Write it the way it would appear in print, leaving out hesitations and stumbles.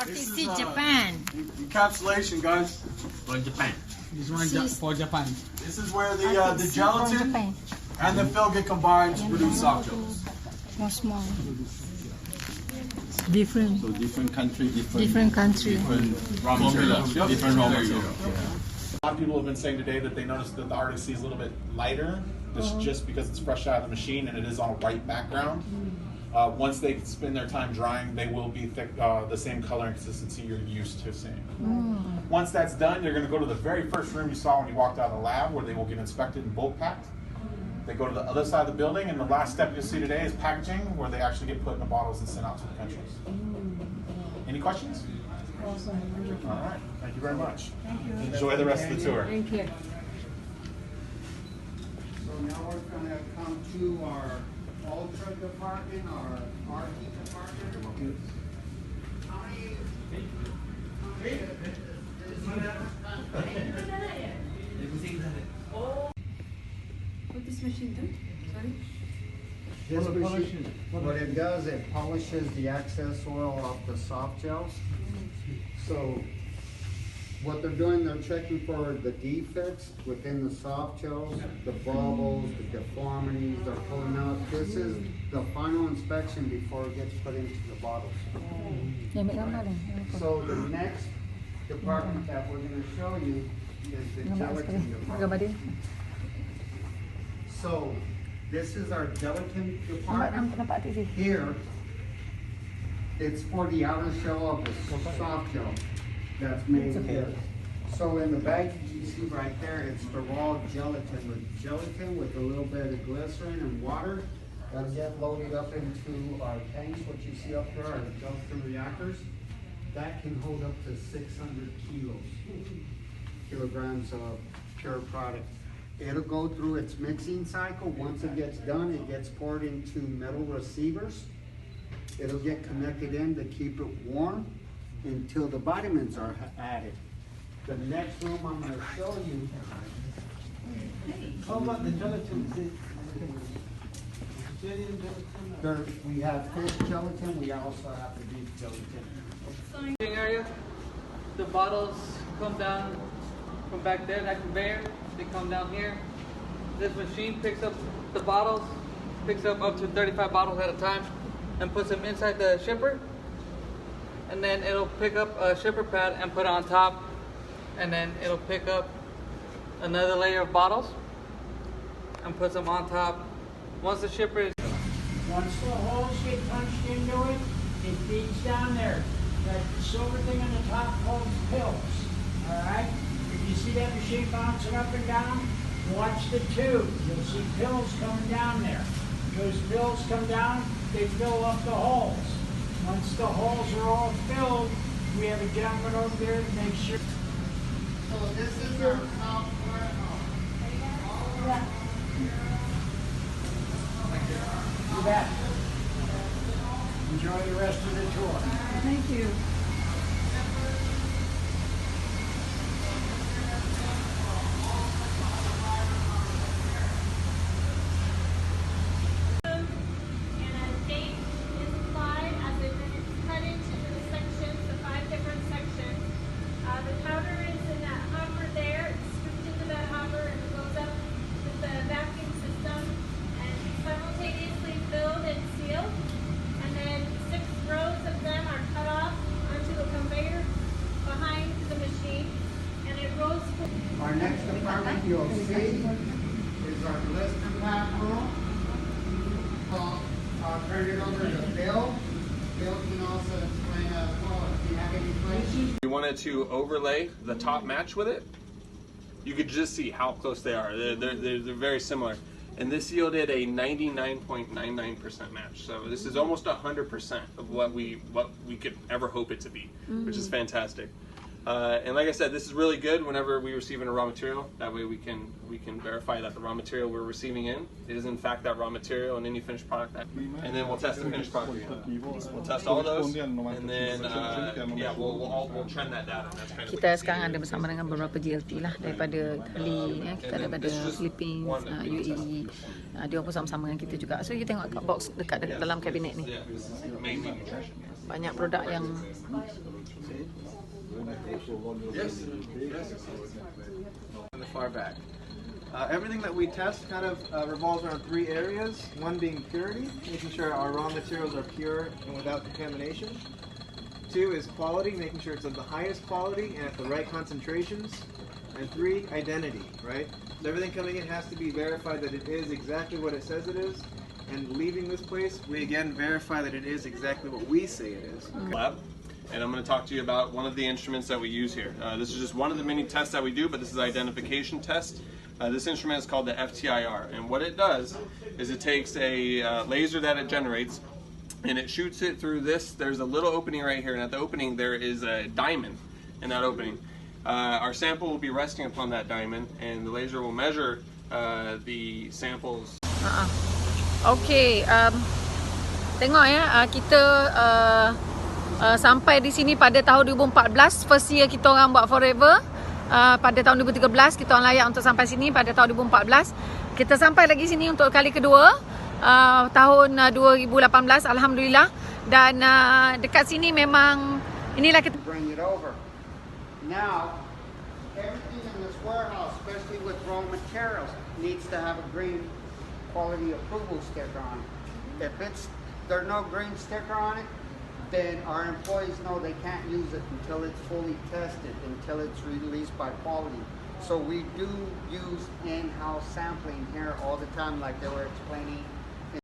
This is Japan. Encapsulation, guys. For Japan. This one for Japan. This is where the gelatin and the fill get combined to produce soft gels. More small. Different. So different country, Different country. different raw material. Different raw material. A lot of people have been saying today that they noticed that the RDC is a little bit lighter. This is just because it's fresh out of the machine and it is on a white background. Once they spend their time drying, they will be thick, the same color and consistency you're used to seeing. Once that's done, you're going to go to the very first room you saw when you walked out of the lab, where they will get inspected and bulk packed. They go to the other side of the building, and the last step you'll see today is packaging, where they actually get put in the bottles and sent out to the countries. Any questions? All right. Thank you very much. Enjoy the rest of the tour. Thank you. So now we're going to come to our ultra department, our RT department. What this machine do? Sorry? This machine, what it does, it polishes the excess oil off the soft gels. So what they're doing, they're checking for the defects within the soft gels, the bubbles, the deformities, they're pulling out. This is the final inspection before it gets put into the bottles. So the next department that we're going to show you is the gelatin department. So this is our gelatin department. Here, it's for the outer shell of the soft gel that's made here. So in the bag you see right there, it's the raw gelatin with a little bit of glycerin and water. That'll get loaded up into our tanks, what you see up there, our gelatin reactors. That can hold up to 600 kilograms of pure product. It'll go through its mixing cycle. Once it gets done, it gets poured into metal receivers. It'll get connected in to keep it warm until the vitamins are added. The next room I'm going to show you. How about the gelatin? We have fish gelatin. We also have the beef gelatin. Area, the bottles come down from back there, that conveyor. They come down here. This machine picks up the bottles, picks up to 35 bottles at a time, and puts them inside the shipper. And then it'll pick up a shipper pad and put it on top. And then it'll pick up another layer of bottles and puts them on top. Once the shipper is... Once the holes get punched into it, it feeds down there. That silver thing on the top holds pills. Alright? If you see that machine bouncing up and down, watch the tube. You'll see pills coming down there. Those pills come down, they fill up the holes. Once the holes are all filled, we have a gentleman over there to make sure. So this is our top warehouse. Do that. Enjoy the rest of the tour. Thank you. Our next department you'll see is our blister pack room. I'll turn it over to Bill. Bill can also explain as well if you have any questions. We wanted to overlay the top match with it. You could just see how close they are. They're very similar. And this yielded a 99.99% match. So this is almost 100% of what we could ever hope it to be, which is fantastic. And like I said, this is really good whenever we receive in a raw material. That way we can verify that the raw material we're receiving in is in fact that raw material in any finished product. And then we'll test the finished product. We'll test all those, and then yeah, we'll trend that data. And that's kind of Kita sekarang ada bersama dengan beberapa GLT lah daripada Italy, kita daripada Philippines, UAE. Dia pun sama-sama dengan kita juga. So you tengok kat box dekat dalam kabinet ni. mainly nutrition. banyak produk yang On the far back. Everything that we test kind of revolves around 3 areas. One being purity, making sure our raw materials are pure and without contamination. 2 is quality, making sure it's of the highest quality and at the right concentrations. And 3, identity, right? So everything coming in has to be verified that it is exactly what it says it is. And leaving this place, we again verify that it is exactly what we say it is. Lab, and I'm going to talk to you about one of the instruments that we use here. This is just one of the many tests that we do, but this is an identification test. This instrument is called the FTIR, and what it does is it takes a laser that it generates and it shoots it through this. There's a little opening right here, and at the opening there is a diamond in that opening. Our sample will be resting upon that diamond, and the laser will measure the samples. Okay, tengok ya, kita sampai di sini pada tahun 2014. First year kita orang buat forever. Pada tahun 2013 kita orang layak untuk sampai sini. Pada tahun 2014 kita sampai lagi sini untuk kali kedua tahun 2018, alhamdulillah. Dan dekat sini memang inilah kita Bring it over. Now, everything in this warehouse, especially with raw materials, needs to have a green quality approval sticker on it. If there's no green sticker on it, then our employees know they can't use it until it's fully tested, until it's released by quality. So we do use in-house sampling here all the time, like they were explaining